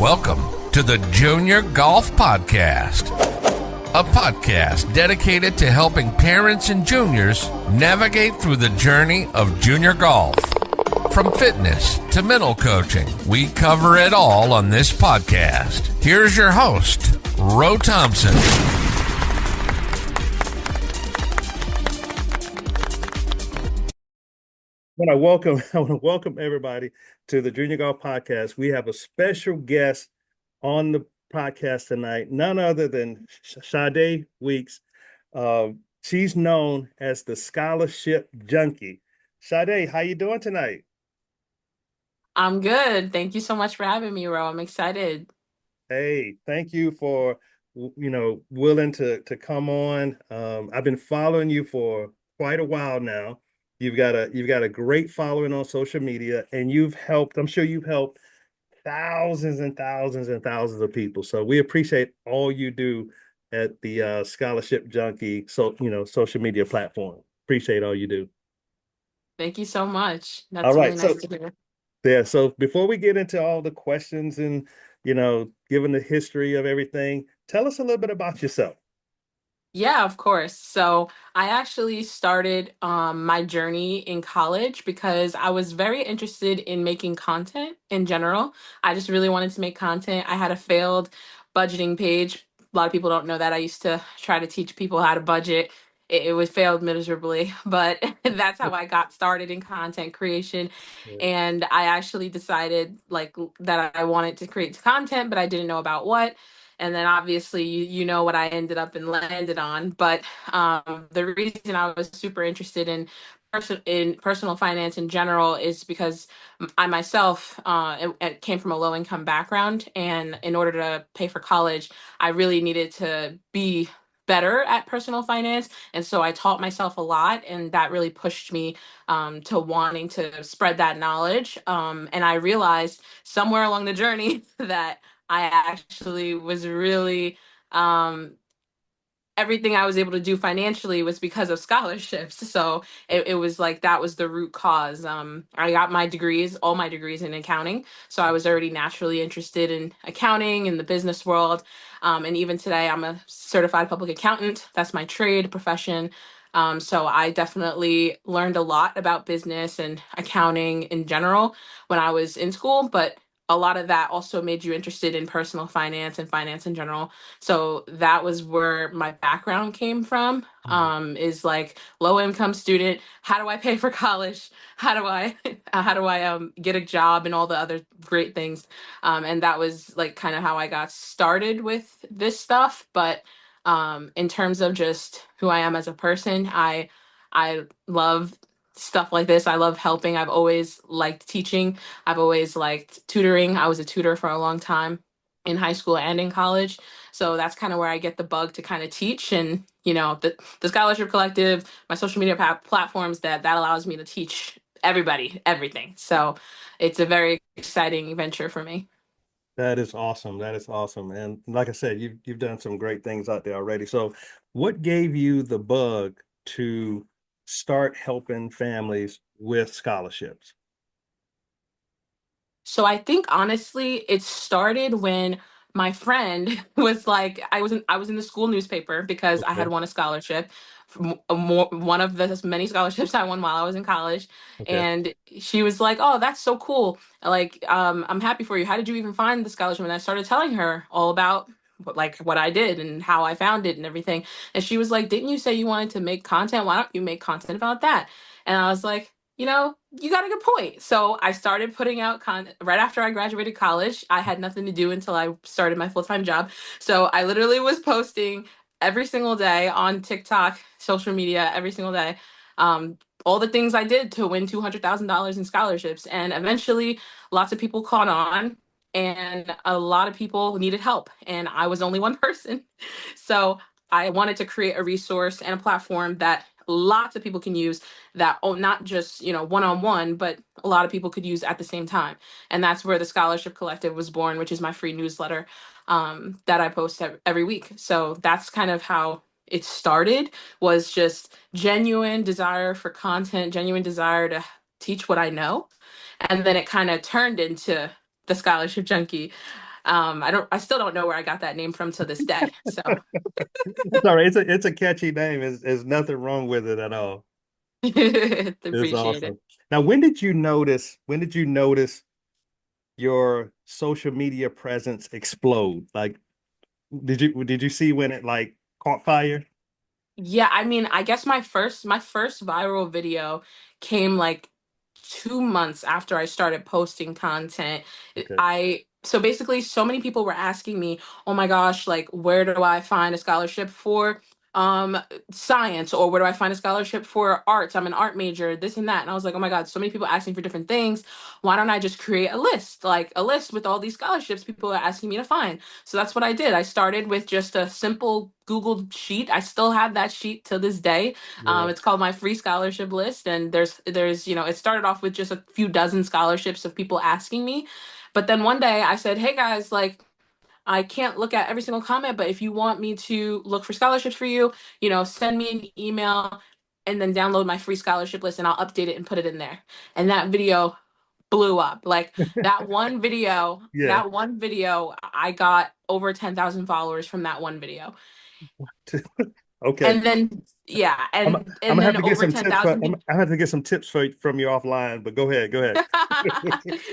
Welcome to the Junior Golf Podcast, a podcast dedicated to helping parents and juniors navigate through the journey of junior golf. From fitness to mental coaching, we cover it all on this podcast. Here's your host, Ro Thompson. I want to welcome everybody to the Junior Golf Podcast. We have a special guest on the podcast tonight, none other than Sade Weeks. She's known as the Scholarship Junkie. Sade, how you doing tonight? I'm good. Thank you so much for having me, Ro. I'm excited. Hey, thank you for willing to come on. I've been following you for quite a while now. You've got a great following on social media, and I'm sure you've helped thousands and thousands and thousands of people. So we appreciate all you do at the Scholarship Junkie social media platform. Appreciate all you do. Thank you so much. All That's right, really so nice to hear. yeah, so before we get into all the questions and given the history of everything, tell us a little bit about yourself. Yeah, of course. So I actually started my journey in college because I was very interested in making content in general. I just really wanted to make content. I had a failed budgeting page. A lot of people don't know that. I used to try to teach people how to budget. It was failed miserably, but that's how I got started in content creation. And I actually decided that I wanted to create content, but I didn't know about what. And then obviously you know what I ended up and landed on. But the reason I was super interested in personal finance in general is because I myself it came from a low income background, and in order to pay for college, I really needed to be better at personal finance, and so I taught myself a lot, and that really pushed me to wanting to spread that knowledge. And I realized somewhere along the journey that I actually was really everything I was able to do financially was because of scholarships. So it was like that was the root cause. I got all my degrees in accounting. So I was already naturally interested in accounting in the business world. And even today, I'm a certified public accountant. That's my trade profession. So I definitely learned a lot about business and accounting in general when I was in school, but a lot of that also made you interested in personal finance and finance in general. So that was where my background came from. Is like low income student. How do I pay for college? How do I get a job and all the other great things? And that was like kind of how I got started with this stuff. But in terms of just who I am as a person, I love stuff like this. I love helping. I've always liked teaching. I've always liked tutoring. I was a tutor for a long time in high school and in college. So that's kind of where I get the bug to kind of teach. And, the Scholarship Collective, my social media platforms, that allows me to teach everybody everything. So it's a very exciting venture for me. That is awesome. That is awesome. And like I said, you've done some great things out there already. So what gave you the bug to start helping families with scholarships? So I think honestly, it started when my friend was like, I was in the school newspaper because I had Okay. won a scholarship, one of the many scholarships I won while I was in college, Okay. and she was like, "Oh, that's so cool! Like, I'm happy for you. How did you even find the scholarship?" And I started telling her all about what I did and how I found it and everything. And she was like, "Didn't you say you wanted to make content? Why don't you make content about that?" And I was like, you got a good point. So I started putting out content right after I graduated college. I had nothing to do until I started my full-time job. So I literally was posting every single day on TikTok, social media, every single day. All the things I did to win $200,000 in scholarships. And eventually, lots of people caught on, and a lot of people needed help. And I was only one person. So I wanted to create a resource and a platform that lots of people can use, that not just one-on-one, but a lot of people could use at the same time. And that's where the Scholarship Collective was born, which is my free newsletter that I post every week. So that's kind of how it started, was just genuine desire for content, genuine desire to teach what I know. And then it kind of turned into the Scholarship Junkie. I still don't know where I got that name from to this day. So Sorry, it's a catchy name. There's nothing wrong with it at all. It's appreciate it. awesome. Now, when did you notice your social media presence explode? Like, did you see when it like caught fire? Yeah, I mean, I guess my first viral video came like 2 months after I started posting content. Okay. I so basically so many people were asking me, "Oh my gosh, like where do I find a scholarship for um science, or where do I find a scholarship for arts? I'm an art major, this and that." And I was like, "Oh my god, so many people asking for different things. Why don't I just create a list, like a list with all these scholarships people are asking me to find?" So that's what I did. I started with just a simple Google sheet. I still have that sheet to this day. Yeah. It's called my free scholarship list, and there's it started off with just a few dozen scholarships of people asking me, but then one day I said, "Hey guys, like I can't look at every single comment, but if you want me to look for scholarships for you, send me an email." And then download my free scholarship list and I'll update it and put it in there. And that video blew up. Like Yeah. that one video, I got over 10,000 followers from that one video. Okay. And then yeah, I'm and I'm and gonna have then to get over some tips for 10,000 I'm, people. I have to get some tips from you offline, but go ahead. Go ahead.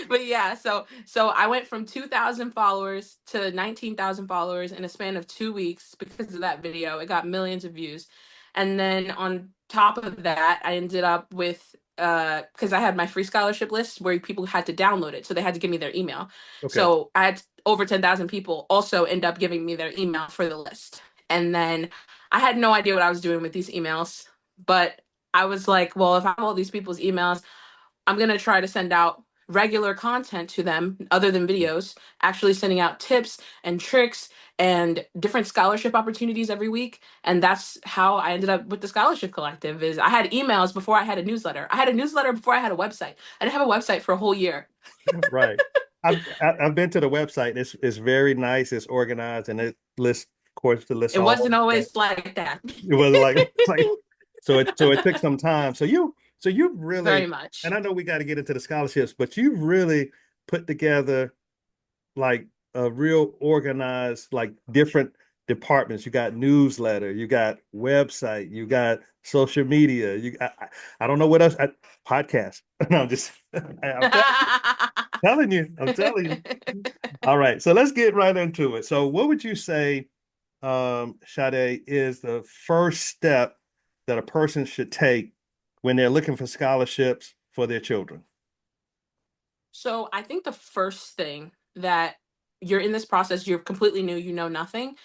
But yeah, so I went from 2,000 followers to 19,000 followers in a span of 2 weeks because of that video. It got millions of views. And then on top of that, I ended up with because I had my free scholarship list where people had to download it. So they had to give me their email. Okay. So I had over 10,000 people also end up giving me their email for the list. And then I had no idea what I was doing with these emails, but I was like, well, if I have all these people's emails, I'm going to try to send out regular content to them other than videos, actually sending out tips and tricks and different scholarship opportunities every week. And that's how I ended up with the scholarship collective. Is I had emails before I had a newsletter. I had a newsletter before I had a website. I didn't have a website for a whole year. Right. I've been to the website. It's very nice. It's organized, and it lists, of course, to list It all. wasn't It always like that. wasn't like it's like so it took some time. So you've Very really, and much. I know we got to get into the scholarships, but you've really put together like a real organized, like different departments. You got newsletter, you got website, you got social media. I don't know what else. Podcast. No, I'm just I'm telling you. I'm telling you. All right, so let's get right into it. So, what would you say, Sade, is the first step that a person should take when they're looking for scholarships for their children? So I think the first thing that you're in this process, you're completely new, you know nothing.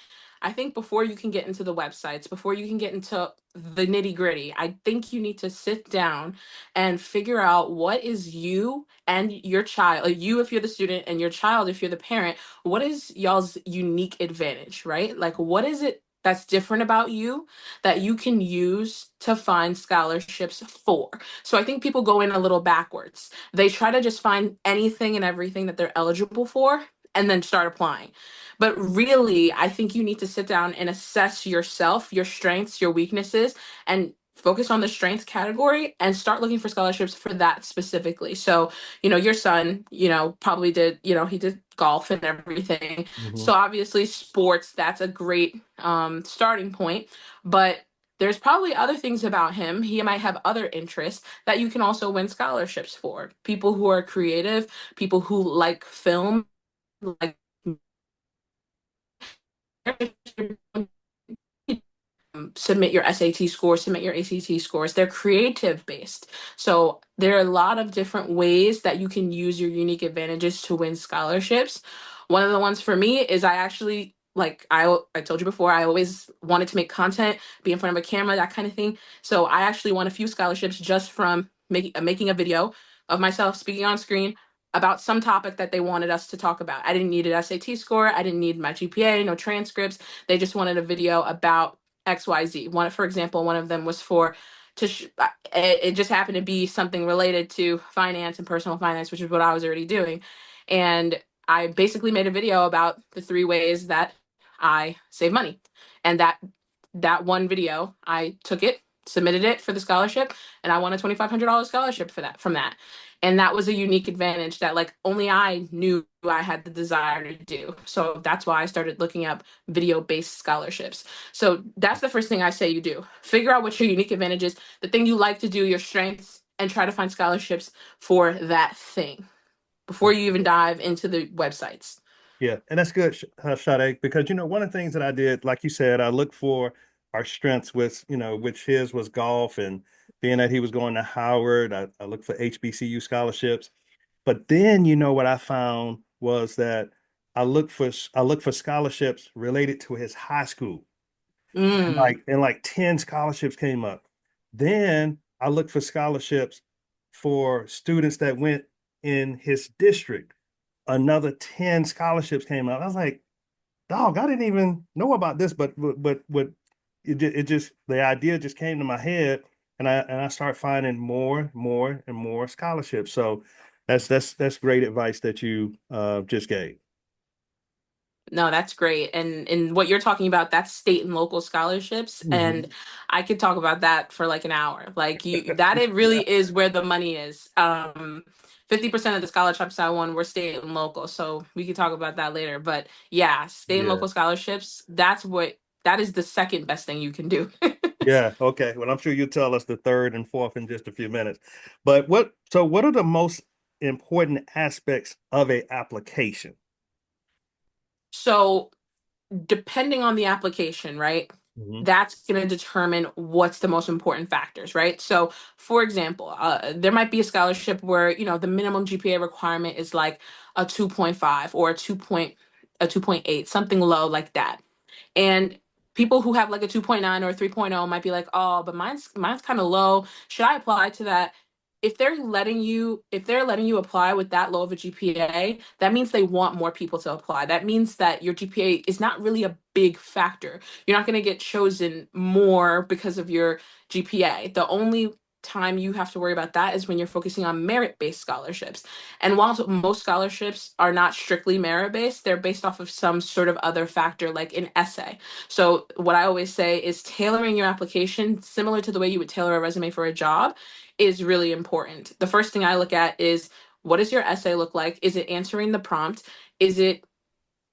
I think before you can get into the websites, before you can get into the nitty gritty, I think you need to sit down and figure out what is you and your child, like you if you're the student and your child if you're the parent, what is y'all's unique advantage, right? Like what is it that's different about you that you can use to find scholarships for? So I think people go in a little backwards. They try to just find anything and everything that they're eligible for and then start applying. But really, I think you need to sit down and assess yourself, your strengths, your weaknesses, and focus on the strengths category and start looking for scholarships for that specifically. So, your son, probably did, he did golf and everything. Mhm. So obviously sports, that's a great starting point. But there's probably other things about him. He might have other interests that you can also win scholarships for. People who are creative, people who like film, like submit your SAT scores, submit your ACT scores. They're creative based. So there are a lot of different ways that you can use your unique advantages to win scholarships. One of the ones for me is I actually like I told you before, I always wanted to make content, be in front of a camera, that kind of thing. So I actually won a few scholarships just from making a video of myself speaking on screen about some topic that they wanted us to talk about. I didn't need an SAT score, I didn't need my GPA, no transcripts. They just wanted a video about XYZ. One, for example, one of them was it just happened to be something related to finance and personal finance, which is what I was already doing. And I basically made a video about the 3 ways that I save money. And that one video, I took it submitted it for the scholarship, and I won a $2,500 scholarship for that from that. And that was a unique advantage that like only I knew I had the desire to do. So that's why I started looking up video-based scholarships. So that's the first thing I say you do. Figure out what your unique advantage is, the thing you like to do, your strengths, and try to find scholarships for that thing before you even dive into the websites. Yeah, and that's good, Sade, because one of the things that I did, like you said, I looked for our strengths with, which his was golf, and being that he was going to Howard, I looked for HBCU scholarships. But then, what I found was that I looked for scholarships related to his high school. Mm. And like 10 scholarships came up. Then I looked for scholarships for students that went in his district. Another 10 scholarships came up. I was like, dog, I didn't even know about this, but it just the idea just came to my head, and I start finding more and more scholarships. So that's great advice that you just gave. No, that's great. And what you're talking about, that's state and local scholarships. And Mhm. I could talk about that for like an hour. Like you that it Yeah. really is where the money is. 50% of the scholarships I won were state and local. So we could talk about that later. But yeah, state and Yeah. local scholarships, that is the second best thing you can do. Yeah. Okay. Well, I'm sure you'll tell us the third and fourth in just a few minutes. But what are the most important aspects of a application? So depending on the application, right? Mhm. That's going to determine what's the most important factors, right? So, for example, there might be a scholarship where the minimum GPA requirement is like a 2.5 or a 2.8, something low like that. And people who have like a 2.9 or a 3.0 might be like, "Oh, but mine's kind of low. Should I apply to that?" If they're letting you apply with that low of a GPA, that means they want more people to apply. That means that your GPA is not really a big factor. You're not going to get chosen more because of your GPA. The only time you have to worry about that is when you're focusing on merit-based scholarships. And while most scholarships are not strictly merit-based, they're based off of some sort of other factor like an essay. So what I always say is tailoring your application similar to the way you would tailor a resume for a job is really important. The first thing I look at is, what does your essay look like? Is it answering the prompt? Is it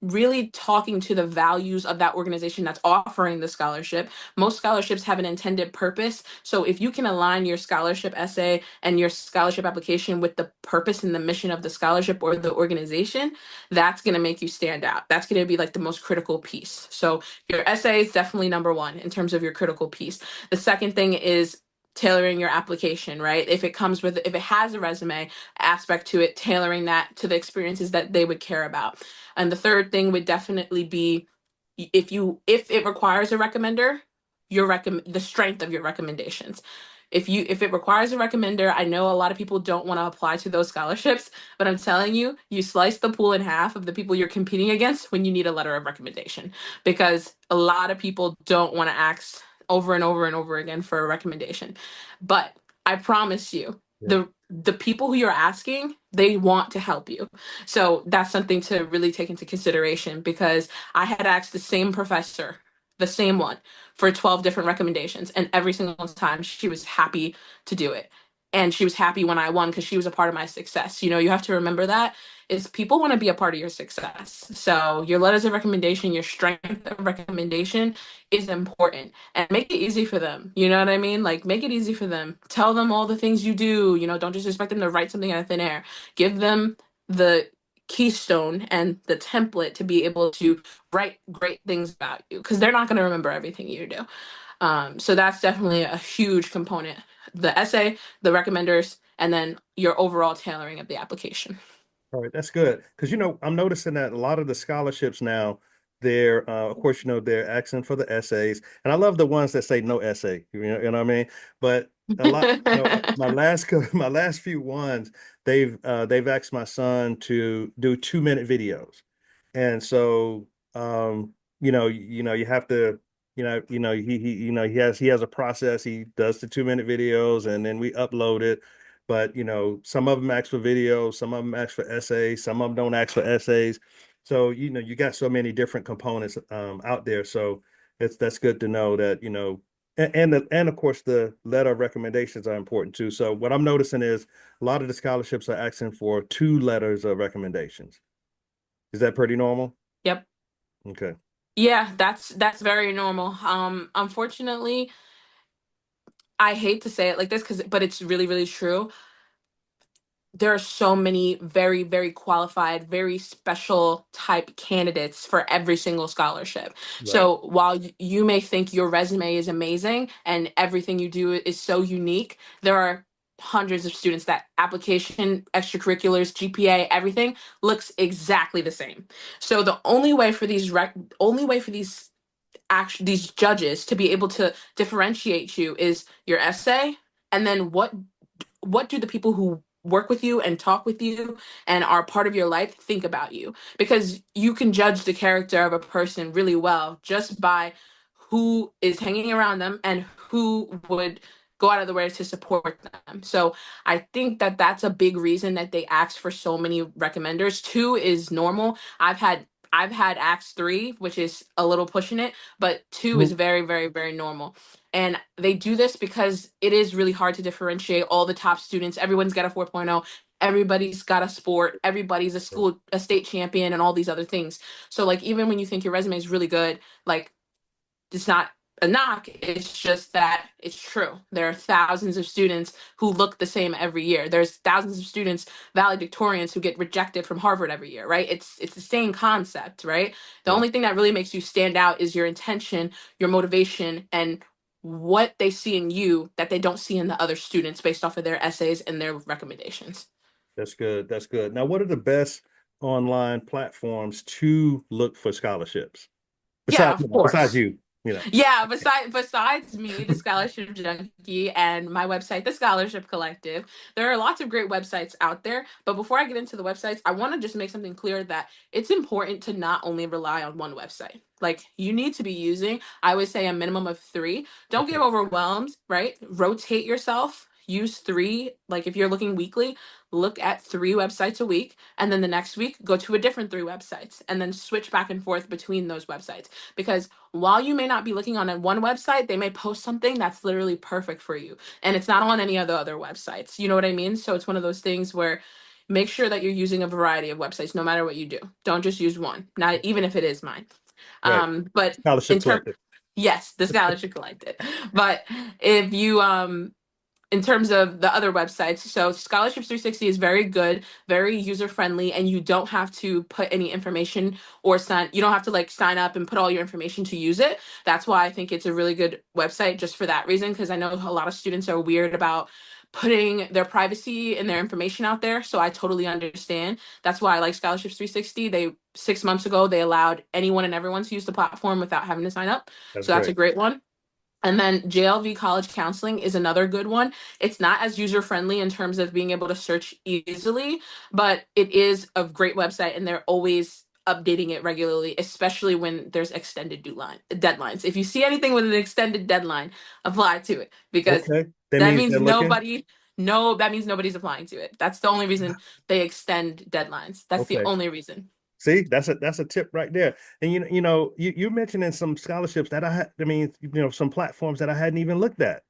really talking to the values of that organization that's offering the scholarship? Most scholarships have an intended purpose. So if you can align your scholarship essay and your scholarship application with the purpose and the mission of the scholarship or the organization, that's going to make you stand out. That's going to be like the most critical piece. So your essay is definitely number one in terms of your critical piece. The second thing is tailoring your application, right? If it has a resume aspect to it, tailoring that to the experiences that they would care about. And the third thing would definitely be, if it requires a recommender, the strength of your recommendations. If it requires a recommender, I know a lot of people don't want to apply to those scholarships, but I'm telling you, you slice the pool in half of the people you're competing against when you need a letter of recommendation, because a lot of people don't want to ask over and over and over again for a recommendation. But I promise you, Yeah. the people who you're asking, they want to help you. So that's something to really take into consideration, because I had asked the same professor, the same one, for 12 different recommendations. And every single time she was happy to do it. And she was happy when I won because she was a part of my success. You have to remember that is people want to be a part of your success. So your letters of recommendation, your strength of recommendation is important, and make it easy for them. You know what I mean? Like, make it easy for them. Tell them all the things you do. Don't just expect them to write something out of thin air. Give them the keystone and the template to be able to write great things about you, because they're not going to remember everything you do. So that's definitely a huge component: the essay, the recommenders, and then your overall tailoring of the application. All right, that's good. Because I'm noticing that a lot of the scholarships now, they're of course, they're asking for the essays. And I love the ones that say no essay, what I mean? But a lot, my last my last few ones, they've asked my son to do 2-minute videos. And so you have to, he has a process. He does the 2-minute videos and then we upload it. But some of them ask for videos, some of them ask for essays, some of them don't ask for essays. So you got so many different components out there. So that's good to know that And of course the letter of recommendations are important too. So what I'm noticing is a lot of the scholarships are asking for two letters of recommendations. Is that pretty normal? Yep. Okay. Yeah, that's very normal. Unfortunately, I hate to say it like this, but it's really, really true. There are so many very, very qualified, very special type candidates for every single scholarship. Right. So while you may think your resume is amazing and everything you do is so unique, there are hundreds of students that application, extracurriculars, GPA, everything looks exactly the same. So the only way for these judges to be able to differentiate you is your essay, and then what do the people who work with you and talk with you and are part of your life think about you, because you can judge the character of a person really well just by who is hanging around them and who would go out of the way to support them. So I think that that's a big reason that they ask for so many recommenders. Two is normal. I've had ax 3, which is a little pushing it, but 2 is Mhm. very, very, very normal. And they do this because it is really hard to differentiate all the top students. Everyone's got a 4.0. Everybody's got a sport. Everybody's a state champion, and all these other things. So like even when you think your resume is really good, like it's not a knock. It's just that it's true. There are thousands of students who look the same every year. There's thousands of students, valedictorians, who get rejected from Harvard every year, right? It's the same concept, right? The Yeah, only thing that really makes you stand out is your intention, your motivation, and what they see in you that they don't see in the other students based off of their essays and their recommendations. that's good. That's good. Now, what are the best online platforms to look for scholarships? Yeah, Besides, of besides course. you, you know. Yeah, besides me, the Scholarship Junkie, and my website, the Scholarship Collective, there are lots of great websites out there. But before I get into the websites, I want to just make something clear that it's important to not only rely on one website. Like you need to be using, I would say, a minimum of three. Don't get Okay. overwhelmed, right? Rotate yourself. Use three. Like if you're looking weekly, look at three websites a week, and then the next week go to a different three websites, and then switch back and forth between those websites. Because while you may not be looking on one website, they may post something that's literally perfect for you. And it's not on any of the other websites. You know what I mean? So it's one of those things where make sure that you're using a variety of websites no matter what you do. Don't just use one, not even if it is mine. Right. But Scholarship in terms, collective. yes, the scholarship collected. But if you in terms of the other websites. So Scholarships 360 is very good, very user friendly, and you don't have to put any information or sign. You don't have to like sign up and put all your information to use it. That's why I think it's a really good website just for that reason, because I know a lot of students are weird about putting their privacy and their information out there. So I totally understand. That's why I like Scholarships 360. They 6 months ago they allowed anyone and everyone to use the platform without having to sign up. That's So that's a great. great one. And then JLV College Counseling is another good one. It's not as user friendly in terms of being able to search easily, but it is a great website and they're always updating it regularly, especially when there's extended deadlines. If you see anything with an extended deadline, apply to it because Okay. That that means means they're looking. nobody no that means nobody's applying to it. That's the only reason they extend deadlines. That's the Okay. only reason. See, that's a tip right there. And you mentioning some scholarships that I mean, some platforms that I hadn't even looked at.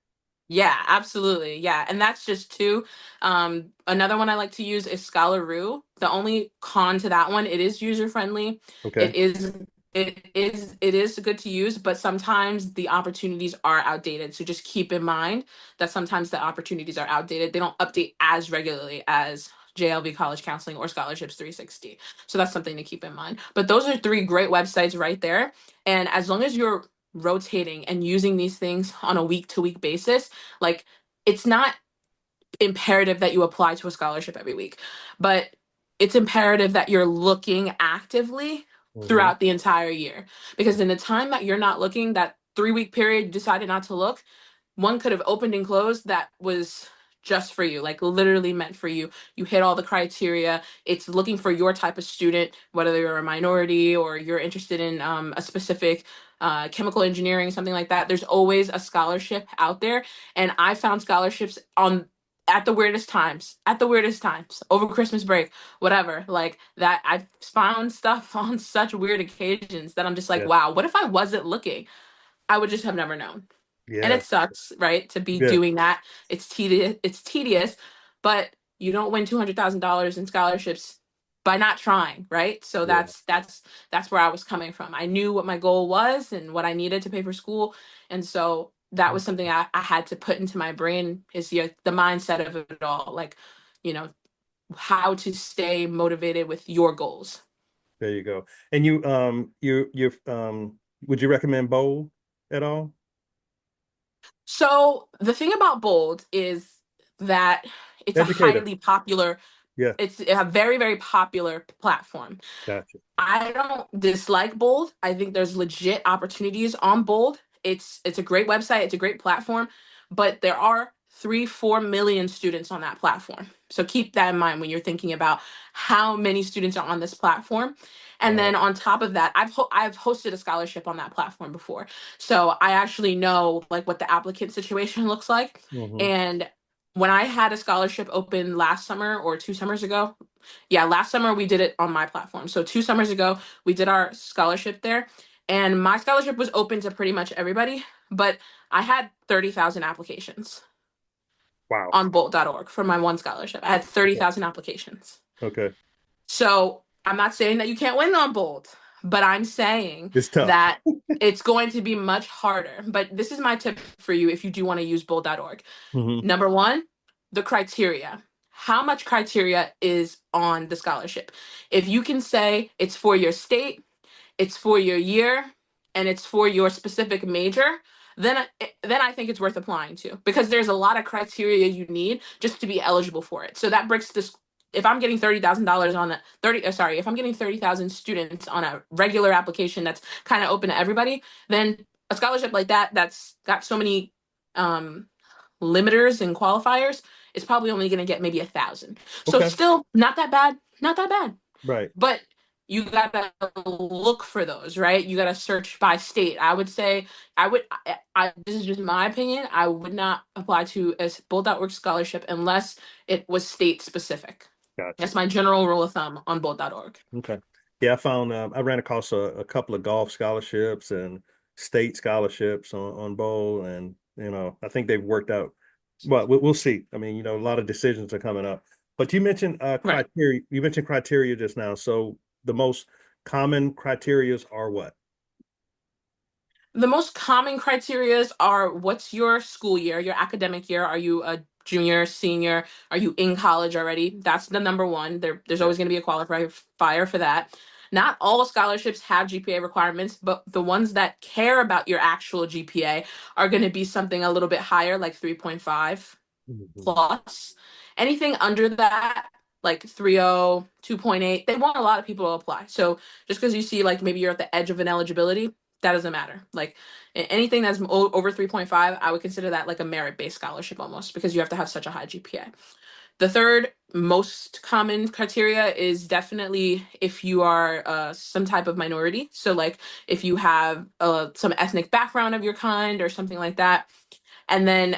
Yeah, absolutely. Yeah. And that's just two. Another one I like to use is Scholaroo. The only con to that one, it is user friendly. Okay. It is it is good to use, but sometimes the opportunities are outdated. So just keep in mind that sometimes the opportunities are outdated. They don't update as regularly as JLV College Counseling or Scholarships 360. So that's something to keep in mind. But those are three great websites right there. And as long as you're rotating and using these things on a week to week basis, like it's not imperative that you apply to a scholarship every week, but it's imperative that you're looking actively Hmm. throughout the entire year. Because in the time that you're not looking, that 3 week period you decided not to look, one could have opened and closed that was just for you, like literally meant for you. You hit all the criteria. It's looking for your type of student, whether you're a minority or you're interested in a specific chemical engineering, something like that. There's always a scholarship out there. And I found scholarships on at the weirdest times, over Christmas break, whatever. Like that, I found stuff on such weird occasions that I'm just like, Yeah. wow, what if I wasn't looking? I would just have never known. And Yeah. it sucks, right, to be Yeah. doing that. It's tedious, but you don't win $200,000 in scholarships by not trying, right? So Yeah. that's where I was coming from. I knew what my goal was and what I needed to pay for school, and so that was something I had to put into my brain, is the mindset of it all, like, you know, how to stay motivated with your goals. There you go. And would you recommend bowl at all? So the thing about Bold is that it's a Educator. highly popular, Yeah. it's a very, very popular platform. Gotcha. I don't dislike Bold. I think there's legit opportunities on Bold. It's a great website, it's a great platform, but there are 3-4 million students on that platform. So keep that in mind when you're thinking about how many students are on this platform. And Right. then on top of that, I've hosted a scholarship on that platform before. So I actually know like what the applicant situation looks like. Hmm. And when I had a scholarship open last summer or 2 summers ago, yeah, last summer we did it on my platform. So 2 summers ago, we did our scholarship there. And my scholarship was open to pretty much everybody, but I had 30,000 applications Wow. on bolt.org for my one scholarship. I had Okay. 30,000 applications. Okay. So I'm not saying that you can't win on Bolt, but I'm saying It's tough. that it's going to be much harder. But this is my tip for you if you do want to use bolt.org. Hmm. Number one, the criteria. How much criteria is on the scholarship? If you can say it's for your state, it's for your year, and it's for your specific major, then I think it's worth applying to, because there's a lot of criteria you need just to be eligible for it. So that breaks this. If I'm getting $30,000 on a 30, sorry, if I'm getting 30,000 students on a regular application that's kind of open to everybody, then a scholarship like that that's got so many um, limiters and qualifiers is probably only going to get maybe 1,000. So Okay. still not that bad, not that bad. Right. But you gotta look for those, right? You gotta search by state. I would say this is just my opinion. I would not apply to a bold.org scholarship unless it was state specific. Gotcha. That's my general rule of thumb on bold.org. Okay. Yeah, I ran across a couple of golf scholarships and state scholarships on bowl, and I think they've worked out. Well, we'll see. I mean, a lot of decisions are coming up. But you mentioned Right. criteria. You mentioned criteria just now. So the most common criterias are what? The most common criterias are, what's your school year, your academic year? Are you a junior, senior? Are you in college already? That's the number one. There's Yeah. always going to be a qualifier for that. Not all scholarships have GPA requirements, but the ones that care about your actual GPA are going to be something a little bit higher, like 3.5 Mhm. plus. Anything under that, like 3.0, 2.8, they want a lot of people to apply. So just because you see like maybe you're at the edge of an eligibility, that doesn't matter. Like anything that's over 3.5, I would consider that like a merit-based scholarship almost, because you have to have such a high GPA. The third most common criteria is definitely if you are some type of minority. So like if you have some ethnic background of your kind or something like that. And then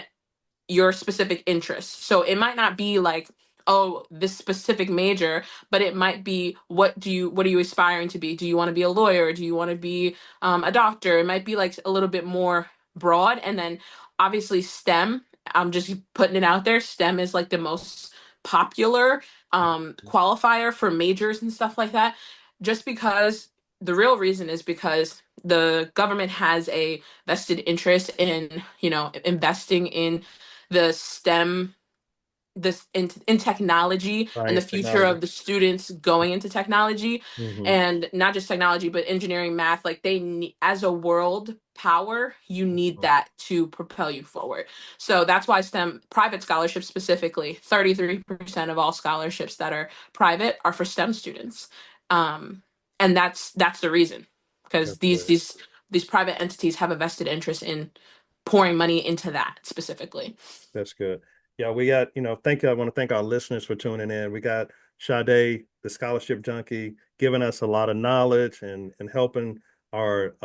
your specific interests. So it might not be like, oh, this specific major, but it might be, what are you aspiring to be? Do you want to be a lawyer? Do you want to be a doctor? It might be like a little bit more broad. And then obviously STEM, I'm just putting it out there. STEM is like the most popular qualifier for majors and stuff like that. Just because the real reason is because the government has a vested interest in, investing in the STEM, this in technology and the Science, future technology. of the students going into technology, Hmm. and not just technology but engineering, math. Like they need, as a world power, you need that to propel you forward. So that's why STEM private scholarships, specifically 33% of all scholarships that are private are for STEM students. um and that's the reason, because That's these good. these these private entities have a vested interest in pouring money into that specifically. That's good. Yeah, we got, thank you. I want to thank our listeners for tuning in. We got Sade, the scholarship junkie, giving us a lot of knowledge and helping our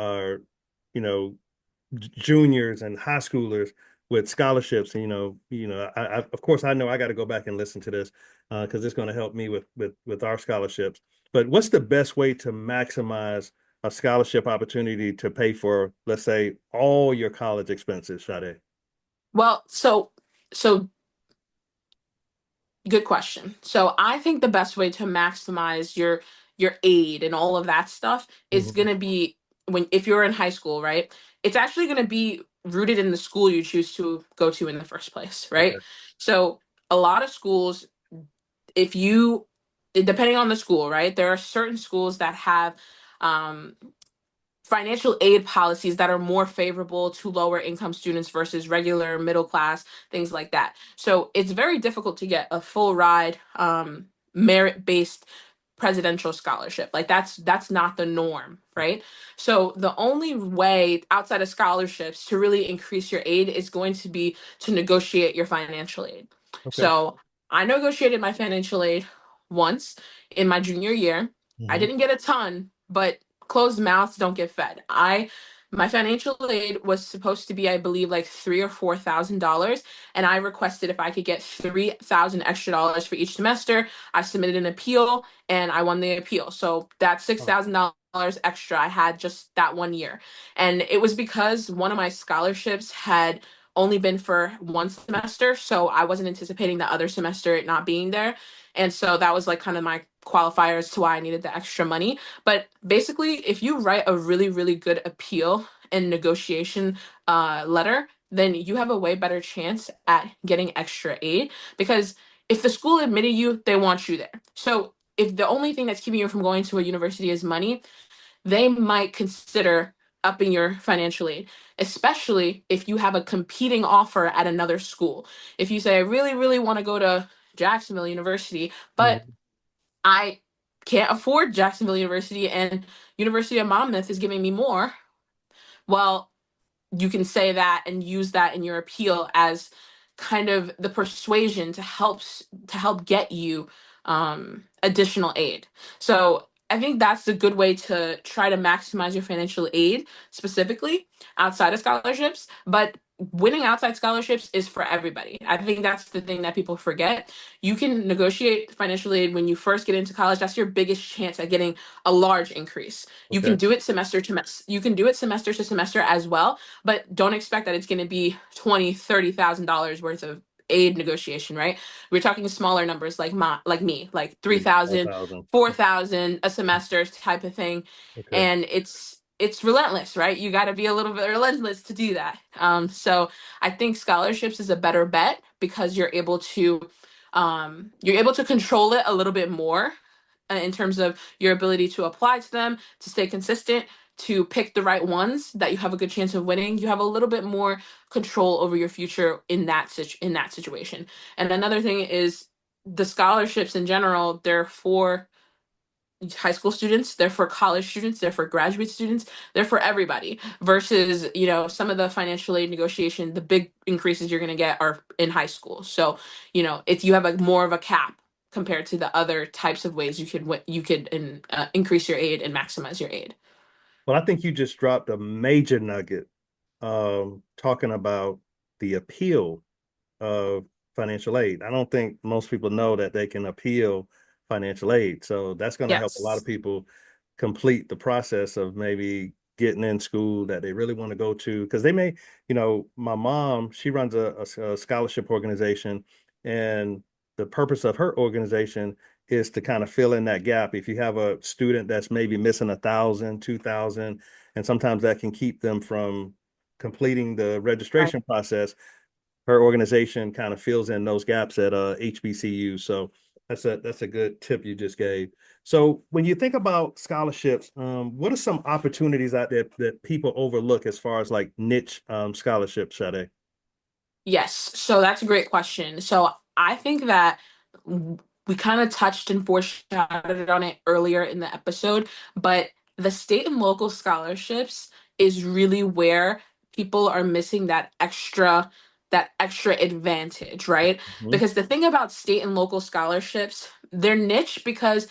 juniors and high schoolers with scholarships. And of course I know I got to go back and listen to this because it's going to help me with our scholarships. But what's the best way to maximize a scholarship opportunity to pay for, let's say, all your college expenses, Sade? Well, so good question. So I think the best way to maximize your aid and all of that stuff is Mhm. going to be when if you're in high school, right? It's actually going to be rooted in the school you choose to go to in the first place, Okay. right? So a lot of schools, if you depending on the school, right? There are certain schools that have um financial aid policies that are more favorable to lower income students versus regular middle class, things like that. So it's very difficult to get a full ride merit based presidential scholarship. Like that's not the norm, right? So the only way outside of scholarships to really increase your aid is going to be to negotiate your financial aid. Okay. So I negotiated my financial aid once in my junior year. I Hmm. didn't get a ton, but closed mouths don't get fed. My financial aid was supposed to be, I believe, like $3,000 or $4,000, and I requested if I could get 3,000 extra dollars for each semester. I submitted an appeal, and I won the appeal. So that's $6,000 extra I had just that one year, and it was because one of my scholarships had only been for one semester, so I wasn't anticipating the other semester it not being there, and so that was like kind of my qualifier as to why I needed the extra money. But basically, if you write a really, really good appeal and negotiation letter, then you have a way better chance at getting extra aid because if the school admitted you, they want you there. So if the only thing that's keeping you from going to a university is money, they might consider upping your financial aid, especially if you have a competing offer at another school. If you say, I really, really want to go to Jacksonville University, but Hmm. I can't afford Jacksonville University and University of Monmouth is giving me more. Well, you can say that and use that in your appeal as kind of the persuasion to help get you additional aid. So I think that's a good way to try to maximize your financial aid specifically outside of scholarships. But winning outside scholarships is for everybody. I think that's the thing that people forget. You can negotiate financial aid when you first get into college. That's your biggest chance at getting a large increase. You can Okay. do it you can do it semester to semester as well, but don't expect that it's going to be $20,000 $30,000 worth of aid negotiation, right? We're talking smaller numbers like me, like 3,000 4,000. 4,000 a semester type of thing. Okay. And it's relentless, right? You got to be a little bit relentless to do that. So I think scholarships is a better bet because you're able to control it a little bit more in terms of your ability to apply to them, to stay consistent, to pick the right ones that you have a good chance of winning. You have a little bit more control over your future in in that situation. And another thing is the scholarships in general, they're for high school students, they're for college students, they're for graduate students, they're for everybody versus, some of the financial aid negotiation, the big increases you're going to get are in high school. So, if you have a more of a cap compared to the other types of ways you could increase your aid and maximize your aid. Well, I think you just dropped a major nugget talking about the appeal of financial aid. I don't think most people know that they can appeal financial aid. So that's going to help a lot of Yes. people complete the process of maybe getting in school that they really want to go to. Because they may, my mom, she runs a scholarship organization, and the purpose of her organization is to kind of fill in that gap. If you have a student that's maybe missing 1,000, 2,000, and sometimes that can keep them from completing the Right. registration process, her organization kind of fills in those gaps at HBCU. So that's a good tip you just gave. So when you think about scholarships, what are some opportunities out there that people overlook as far as like niche scholarships, Sade? Yes, so that's a great question. So I think that we kind of touched and foreshadowed on it earlier in the episode, but the state and local scholarships is really where people are missing that extra advantage, right? Mhm. Because the thing about state and local scholarships, they're niche because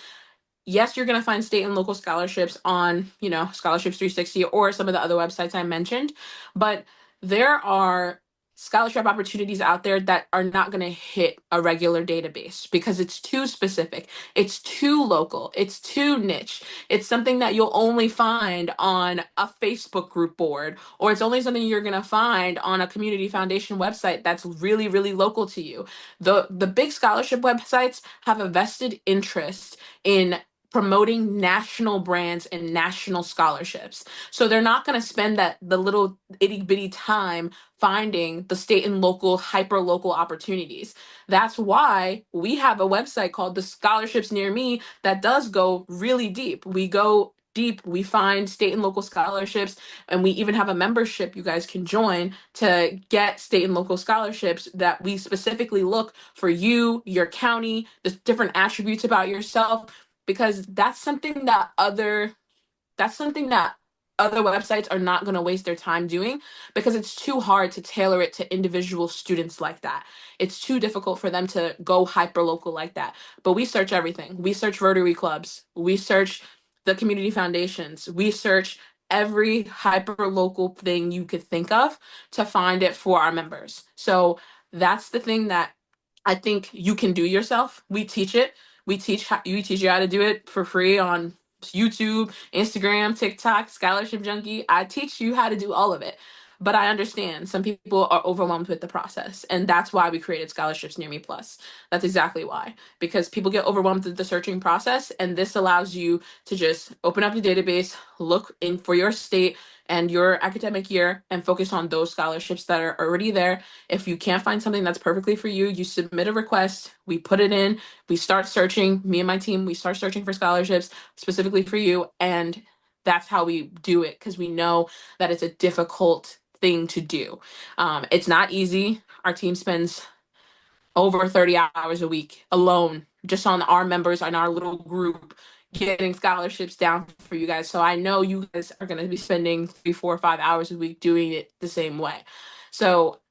yes, you're going to find state and local scholarships on, Scholarships 360 or some of the other websites I mentioned, but there are scholarship opportunities out there that are not going to hit a regular database because it's too specific, it's too local, it's too niche. It's something that you'll only find on a Facebook group board, or it's only something you're going to find on a community foundation website that's really, really local to you. The big scholarship websites have a vested interest in promoting national brands and national scholarships. So they're not going to spend the little itty bitty time finding the state and local, hyper local opportunities. That's why we have a website called the Scholarships Near Me that does go really deep. We go deep, we find state and local scholarships, and we even have a membership you guys can join to get state and local scholarships that we specifically look for you, your county, the different attributes about yourself, because that's something that other websites are not going to waste their time doing, because it's too hard to tailor it to individual students like that. It's too difficult for them to go hyper local like that. But we search everything. We search Rotary clubs. We search the community foundations. We search every hyper local thing you could think of to find it for our members. So that's the thing that I think you can do yourself. We teach it. We teach you how to do it for free on YouTube, Instagram, TikTok, Scholarship Junkie. I teach you how to do all of it. But I understand some people are overwhelmed with the process. And that's why we created Scholarships Near Me Plus. That's exactly why. Because people get overwhelmed with the searching process. And this allows you to just open up your database, look in for your state and your academic year, and focus on those scholarships that are already there. If you can't find something that's perfectly for you, you submit a request, we put it in, we start searching, me and my team, we start searching for scholarships specifically for you. And that's how we do it, because we know that it's a difficult thing to do. It's not easy. Our team spends over 30 hours a week alone just on our members and our little group getting scholarships down for you guys. So I know you guys are going to be spending 3, 4, 5 hours a week doing it the same way. So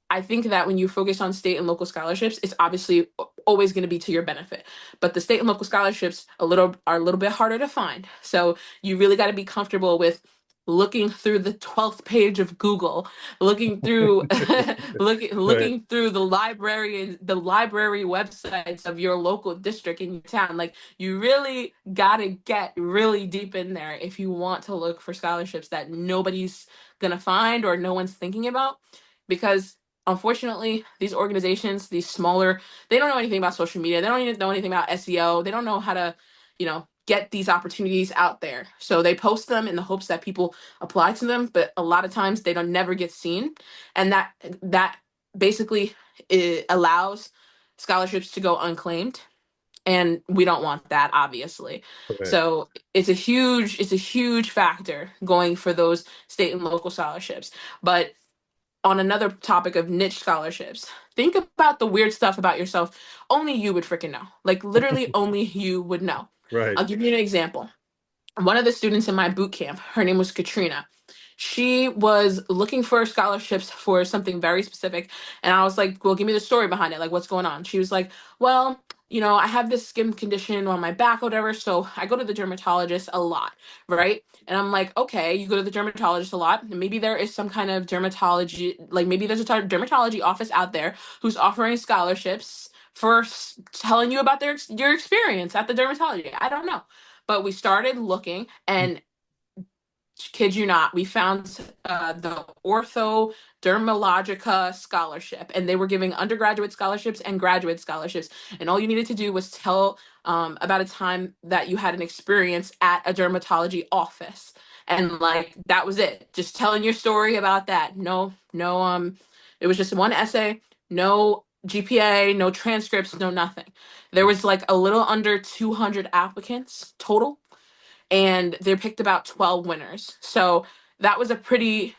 I think that when you focus on state and local scholarships, it's obviously always going to be to your benefit. But the state and local scholarships are a little bit harder to find. So you really got to be comfortable with looking through the 12th page of Google, looking through Right. looking through the library websites of your local district in your town. Like, you really got to get really deep in there if you want to look for scholarships that nobody's going to find or no one's thinking about, because unfortunately, these organizations, these smaller, they don't know anything about social media. They don't even know anything about SEO. They don't know how to, get these opportunities out there. So they post them in the hopes that people apply to them, but a lot of times they don't never get seen. And that basically it allows scholarships to go unclaimed. And we don't want that, obviously. Correct. So it's a huge factor going for those state and local scholarships. But on another topic of niche scholarships, think about the weird stuff about yourself only you would freaking know. Like, literally only you would know. Right. I'll give you an example. One of the students in my boot camp, her name was Katrina. She was looking for scholarships for something very specific. And I was like, well, give me the story behind it. Like, what's going on? She was like, well, I have this skin condition on my back or whatever. So I go to the dermatologist a lot. Right. And I'm like, okay, you go to the dermatologist a lot. And maybe there is some kind of dermatology, like maybe there's a dermatology office out there who's offering scholarships for telling you about your experience at the dermatology. I don't know. But we started looking, and kid you not, we found the Ortho Dermalogica Scholarship, and they were giving undergraduate scholarships and graduate scholarships. And all you needed to do was tell about a time that you had an experience at a dermatology office, and like that was it. Just telling your story about that. No, no, it was just one essay, no GPA, no transcripts, no nothing. There was like a little under 200 applicants total, and they picked about 12 winners. So that was a pretty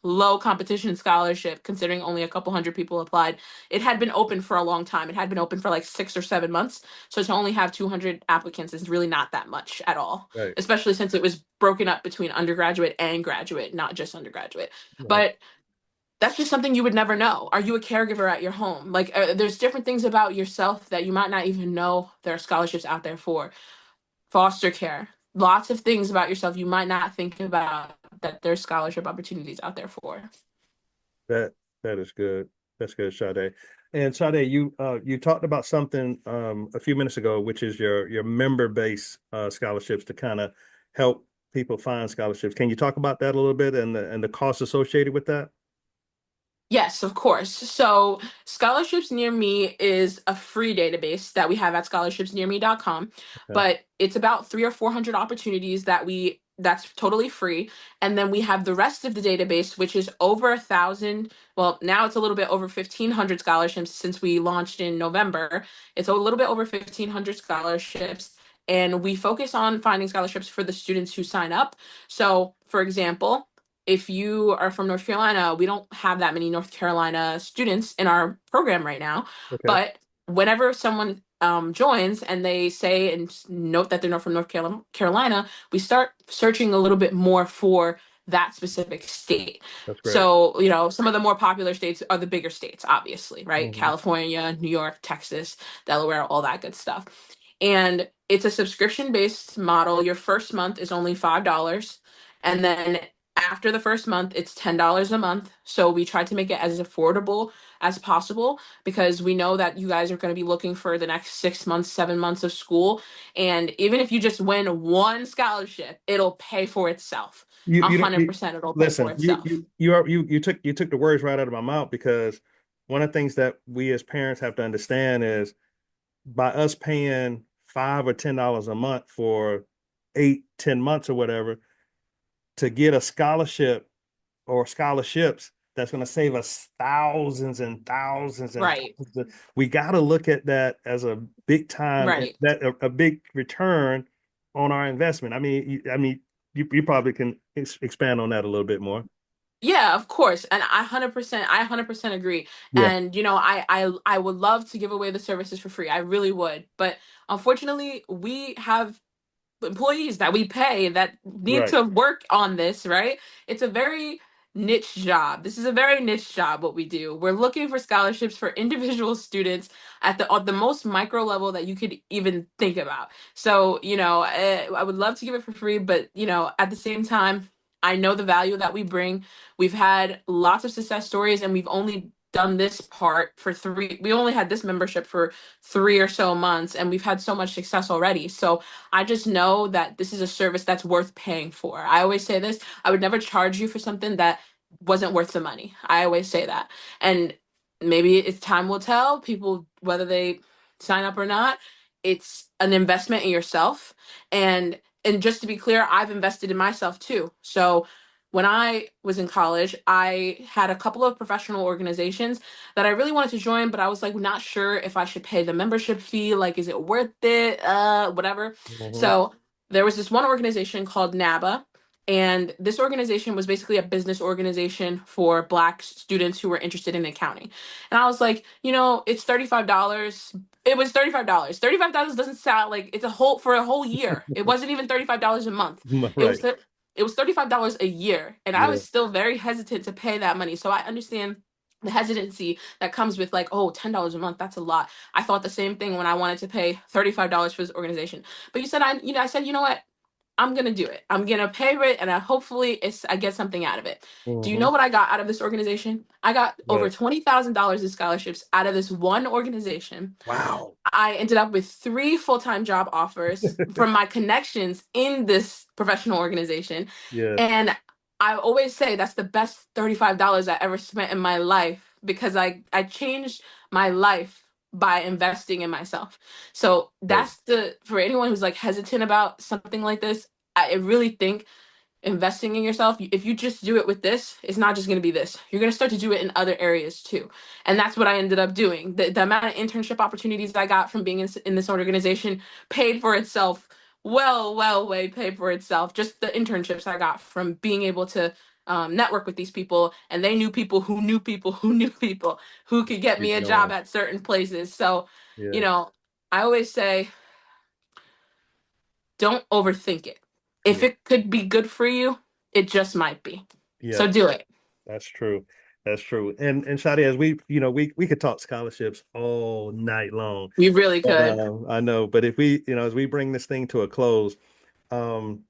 low competition scholarship considering only a couple hundred people applied. It had been open for a long time. It had been open for like 6 or 7 months. So to only have 200 applicants is really not that much at all, Right. especially since it was broken up between undergraduate and graduate, not just undergraduate. Right. But that's just something you would never know. Are you a caregiver at your home? Like, there's different things about yourself that you might not even know there are scholarships out there for. Foster care, lots of things about yourself you might not think about that there's scholarship opportunities out there for. That That is good. That's good, Sade. And Sade, you talked about something a few minutes ago, which is your member base scholarships to kind of help people find scholarships. Can you talk about that a little bit and the costs associated with that? Yes, of course. So, Scholarships Near Me is a free database that we have at scholarshipsnearme.com, Okay. but it's about 3 or 400 opportunities that's totally free. And then we have the rest of the database, which is over 1,000. Well, now it's a little bit over 1,500 scholarships since we launched in November. It's a little bit over 1,500 scholarships. And we focus on finding scholarships for the students who sign up. So, for example, if you are from North Carolina, we don't have that many North Carolina students in our program right now. Okay. But whenever someone joins and they say and note that they're not from Carolina, we start searching a little bit more for that specific state. That's great. So, some of the more popular states are the bigger states, obviously, right? Hmm. California, New York, Texas, Delaware, all that good stuff. And it's a subscription based model. Your first month is only $5. And then after the first month, it's $10 a month. So we try to make it as affordable as possible because we know that you guys are going to be looking for the next 6 months, 7 months of school. And even if you just win one scholarship, it'll pay for itself. A You don't hundred percent, it'll pay for listen, itself. you took the words right out of my mouth because one of the things that we as parents have to understand is by us paying $5 or $10 a month for 8, 10 months or whatever to get a scholarship or scholarships that's going to save us thousands and thousands and Right. thousands. We got to look at that as a big time and Right. that a big return on our investment. You probably can expand on that a little bit more. Yeah, of course. And I 100% agree. Yeah, And I would love to give away the services for free. I really would. But unfortunately, we have employees that we pay that need right. to work on this, right? It's a very niche job. This is a very niche job what we do. We're looking for scholarships for individual students at the most micro level that you could even think about. So, I would love to give it for free, but at the same time, I know the value that we bring. We've had lots of success stories and we've only done this part for we only had this membership for 3 or so months and we've had so much success already. So I just know that this is a service that's worth paying for. I always say this, I would never charge you for something that wasn't worth the money. I always say that. And maybe it's time will tell people whether they sign up or not. It's an investment in yourself. And just to be clear, I've invested in myself too. So when I was in college, I had a couple of professional organizations that I really wanted to join, but I was like not sure if I should pay the membership fee. Like, is it worth it? Whatever. Mhm. So there was this one organization called NABA, and this organization was basically a business organization for Black students who were interested in accounting. And I was like, it's $35. It was $35. $35 doesn't sound like it's a whole for a whole year. It wasn't even $35 a month. It was Right. it was $35 a year, and I Yeah. was still very hesitant to pay that money. So I understand the hesitancy that comes with like, oh, $10 a month, that's a lot. I thought the same thing when I wanted to pay $35 for this organization. But I said, you know what? I'm gonna do it. I'm gonna pay it, and hopefully, I get something out of it. Do you Hmm. know what I got out of this organization? I got over Right. $20,000 in scholarships out of this one organization. Wow. I ended up with 3 full-time job offers from my connections in this professional organization. Yeah. And I always say that's the best $35 I ever spent in my life because I changed my life by investing in myself. So Right. that's for anyone who's like hesitant about something like this, I really think investing in yourself, if you just do it with this, it's not just going to be this. You're going to start to do it in other areas too. And that's what I ended up doing. The amount of internship opportunities I got from being in this organization paid for itself. Well, way paid for itself. Just the internships I got from being able to network with these people, and they knew people who knew people who knew people who could get me Keep a job going. at certain places. So, you Yeah. know, I always say, don't overthink it. If Yeah. it could be good for you, it just might be. So Yeah. do it. That's true. That's true. And Shadi, as we could talk scholarships all night long, We really but could. I know. But if we, as we bring this thing to a close, um,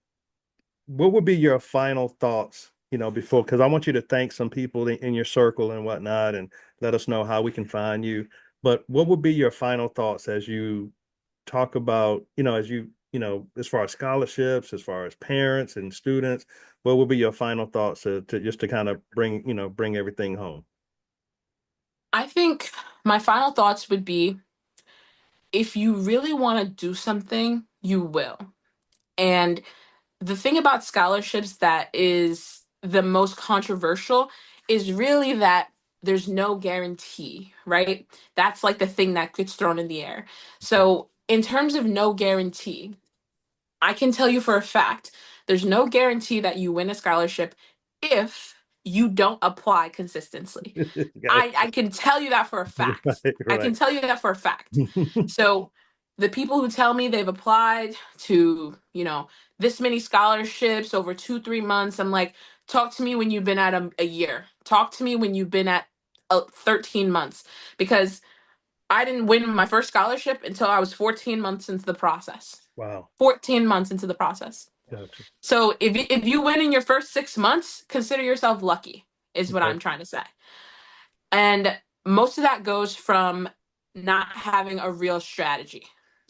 what would be your final thoughts before, because I want you to thank some people in your circle and whatnot, and let us know how we can find you. But what would be your final thoughts as you talk about, as far as scholarships, as far as parents and students, what would be your final thoughts to just to kind of bring everything home? I think my final thoughts would be if you really want to do something, you will. And the thing about scholarships that is the most controversial is really that there's no guarantee, right? That's like the thing that gets thrown in the air. So, in terms of no guarantee, I can tell you for a fact there's no guarantee that you win a scholarship if you don't apply consistently. I can tell you that for a fact. Right, I can right. tell you that for a fact. So the people who tell me they've applied to, this many scholarships over 2, 3 months, I'm like, talk to me when you've been at a year. Talk to me when you've been at 13 months. Because I didn't win my first scholarship until I was 14 months into the process. Wow. 14 months into the process. Gotcha. So if you win in your first 6 months, consider yourself lucky, is what Okay. I'm trying to say. And most of that goes from not having a real strategy.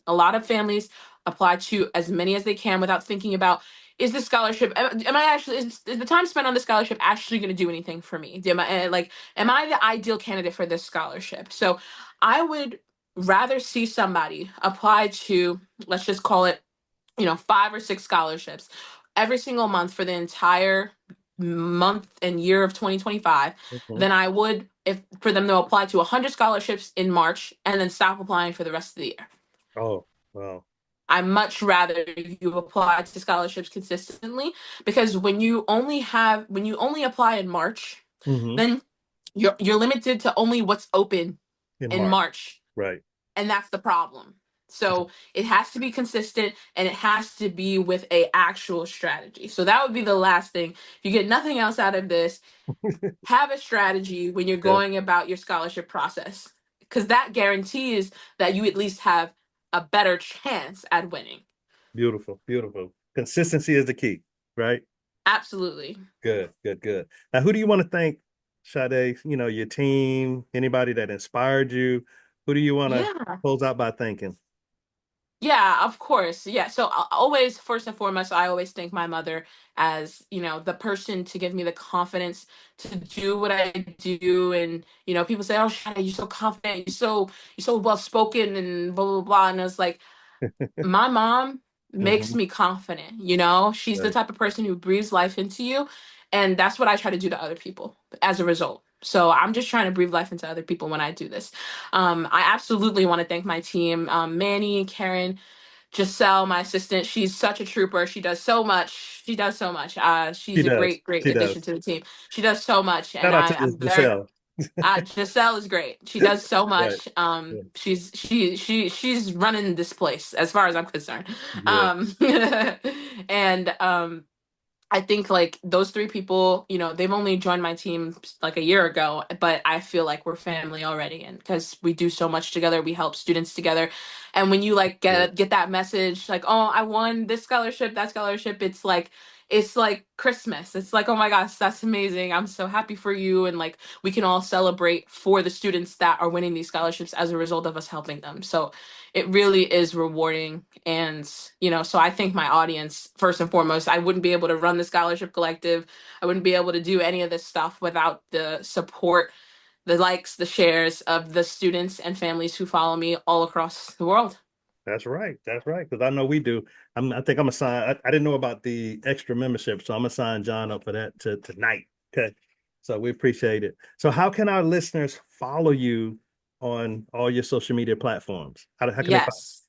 A lot of families apply to as many as they can without thinking about, is the scholarship, am I actually, is the time spent on the scholarship actually going to do anything for me? Am I the ideal candidate for this scholarship? So I would rather see somebody apply to, let's just call it, 5 or 6 scholarships every single month for the entire month and year of 2025 Mhm. than I would if for them to apply to 100 scholarships in March and then stop applying for the rest of the year. Oh, wow. I much rather you apply to scholarships consistently because when you only apply in March, Hmm. then you're limited to only what's open In in March. March, Right. and that's the problem. So it has to be consistent and it has to be with a actual strategy. So that would be the last thing. If you get nothing else out of this, have a strategy when you're Yeah. going about your scholarship process, because that guarantees that you at least have a better chance at winning. Beautiful. Beautiful. Consistency is the key, right? Absolutely. Good, good, good. Now, who do you want to thank, Sade? Your team, anybody that inspired you. Who do you want to Yeah. close out by thanking? Yeah, of course. Yeah. So always, first and foremost, I always thank my mother as, the person to give me the confidence to do what I do. And, people say, oh, Shana, you're so confident. You're so well spoken and blah, blah, blah. And I was like, my mom makes Hmm. me confident. She's the Right. type of person who breathes life into you. And that's what I try to do to other people as a result. So I'm just trying to breathe life into other people when I do this. I absolutely want to thank my team, Manny, Karen, Giselle, my assistant. She's such a trooper. She does so much. She does so much. She She's a does. great, great She addition does. to the team. She does so much, and Shout out to I'm very. Giselle. Giselle is great. She does so Right. much. Yeah. She's running this place as far as I'm concerned. Yeah. And I think like those 3 people, they've only joined my team like a year ago, but I feel like we're family already, and because we do so much together, we help students together, and when you like Good. get that message, like, oh, I won this scholarship, that scholarship, it's like Christmas. It's like, oh my gosh, that's amazing. I'm so happy for you, and like we can all celebrate for the students that are winning these scholarships as a result of us helping them. So it really is rewarding. And, so I think my audience, first and foremost, I wouldn't be able to run the scholarship collective. I wouldn't be able to do any of this stuff without the support, the likes, the shares of the students and families who follow me all across the world. That's right. That's right. Because I know we do. I think I'm gonna sign. I didn't know about the extra membership, so I'm gonna sign John up for that tonight. Okay. So we appreciate it. So how can our listeners follow you on all your social media platforms? How can they find? Yes.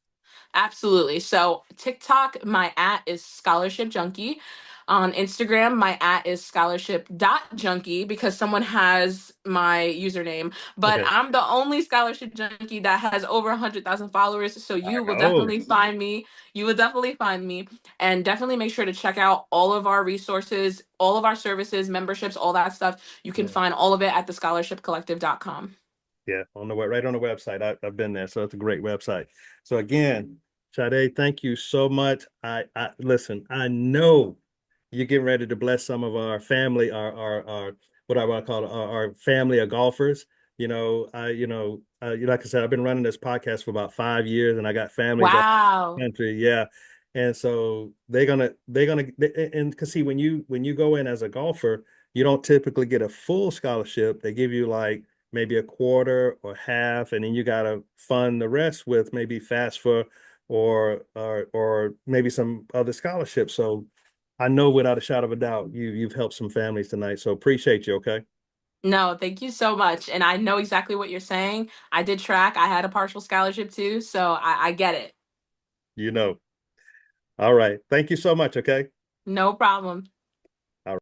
Absolutely. So TikTok, my at is scholarship junkie. On Instagram, my at is scholarship.junkie because someone has my username. But Okay. I'm the only scholarship junkie that has over 100,000 followers. So I you will know. definitely find me. You will definitely find me. And definitely make sure to check out all of our resources, all of our services, memberships, all that stuff. You can Yeah. find all of it at thescholarshipcollective.com. Yeah. Right on the website. I've been there, so it's a great website. So again, Sade, thank you so much. I listen. I know you're getting ready to bless some of our family, our what I want to call our family of golfers. Like I said, I've been running this podcast for about 5 years, and I got families all over Wow. the country. Yeah, and so and because see, when you go in as a golfer, you don't typically get a full scholarship. They give you like maybe a quarter or half, and then you got to fund the rest with maybe FAFSA or maybe some other scholarships. So I know without a shadow of a doubt you've helped some families tonight. So appreciate you. Okay. No, thank you so much. And I know exactly what you're saying. I did track. I had a partial scholarship too, so I get it. You know. All right. Thank you so much. Okay. No problem. All right.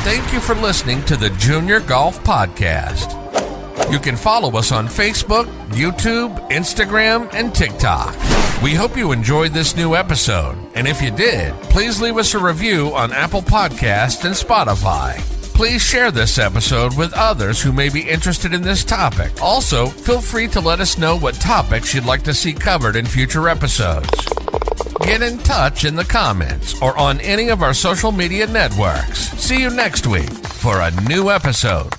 Thank you for listening to the Junior Golf Podcast. You can follow us on Facebook, YouTube, Instagram, and TikTok. We hope you enjoyed this new episode. And if you did, please leave us a review on Apple Podcasts and Spotify. Please share this episode with others who may be interested in this topic. Also, feel free to let us know what topics you'd like to see covered in future episodes. Get in touch in the comments or on any of our social media networks. See you next week for a new episode